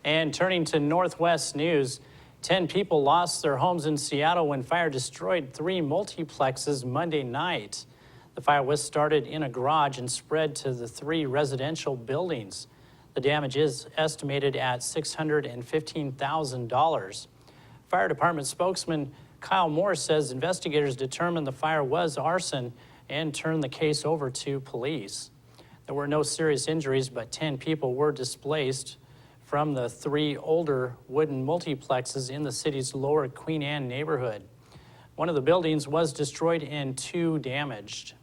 And turning to Northwest news, 10 people lost their homes in Seattle when fire destroyed 3 multiplexes Monday night. The fire was started in a garage and spread to the 3 residential buildings. The damage is estimated at $615,000. Fire department spokesman Kyle Moore says investigators determined the fire was arson and turned the case over to police. There were no serious injuries, but 10 people were displaced from the 3 older wooden multiplexes in the city's lower Queen Anne neighborhood. One of the buildings was destroyed and 2 damaged.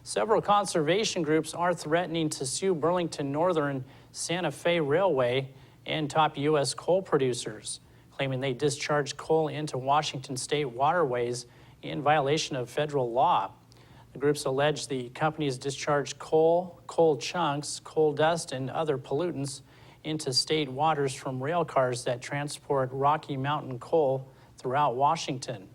Several conservation groups are threatening to sue Burlington Northern, Santa Fe Railway, and top U.S. coal producers, claiming they discharged coal into Washington state waterways in violation of federal law. The groups allege the companies discharged coal, coal chunks, coal dust, and other pollutants into state waters from rail cars that transport Rocky Mountain coal throughout Washington.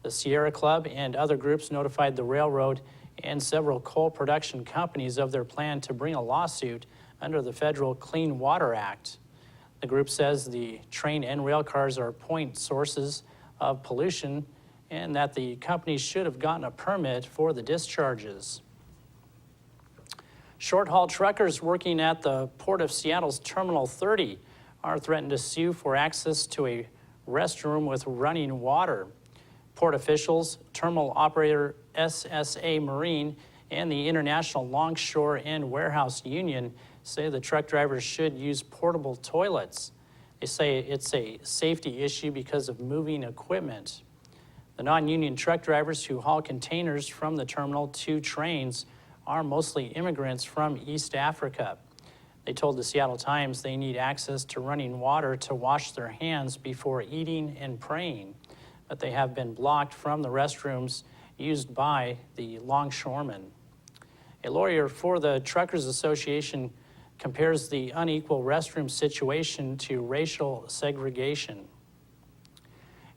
The Sierra Club and other groups notified the railroad and several coal production companies of their plan to bring a lawsuit under the Federal Clean Water Act. The group says the train and rail cars are point sources of pollution and that the companies should have gotten a permit for the discharges. Short-haul truckers working at the Port of Seattle's Terminal 30 are threatened to sue for access to a restroom with running water. Port officials, terminal operator SSA Marine, and the International Longshore and Warehouse Union say the truck drivers should use portable toilets. They say it's a safety issue because of moving equipment. The non-union truck drivers who haul containers from the terminal to trains are mostly immigrants from East Africa. They told the Seattle Times they need access to running water to wash their hands before eating and praying, but they have been blocked from the restrooms used by the longshoremen. A lawyer for the Truckers Association compares the unequal restroom situation to racial segregation.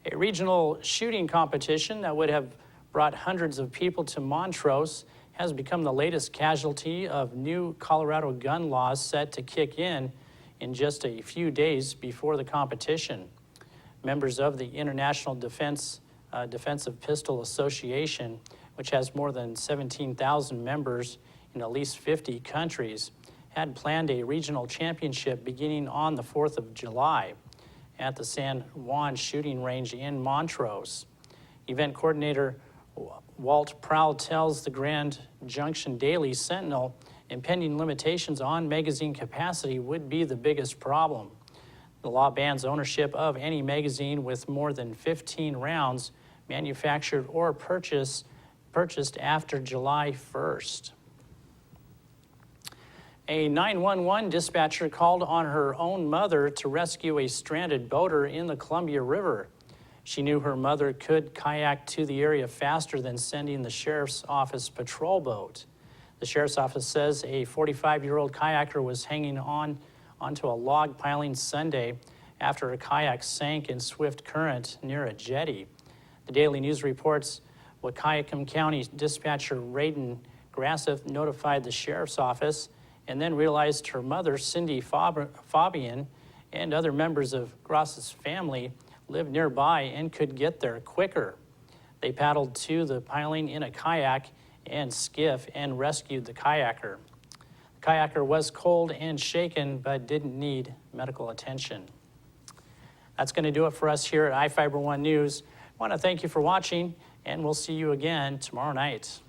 A regional shooting competition that would have brought hundreds of people to Montrose has become the latest casualty of new Colorado gun laws set to kick in just a few days before the competition. Members of the International Defensive Pistol Association, which has more than 17,000 members in at least 50 countries, had planned a regional championship beginning on the 4th of July at the San Juan shooting range in Montrose. Event coordinator Walt Prowl tells the Grand Junction Daily Sentinel impending limitations on magazine capacity would be the biggest problem. The law bans ownership of any magazine with more than 15 rounds manufactured or purchased after July 1st. A 911 dispatcher called on her own mother to rescue a stranded boater in the Columbia River. She knew her mother could kayak to the area faster than sending the sheriff's office patrol boat. The sheriff's office says a 45-year-old kayaker was hanging onto a log piling Sunday after a kayak sank in swift current near a jetty. The Daily News reports Wahkiakum County dispatcher Radon Grasseth notified the sheriff's office and then realized her mother, Cindy Fabian, and other members of Grasseth's family lived nearby and could get there quicker. They paddled to the piling in a kayak and skiff and rescued the kayaker. The kayaker was cold and shaken but didn't need medical attention. That's going to do it for us here at iFIBER 1 News. I want to thank you for watching, and we'll see you again tomorrow night.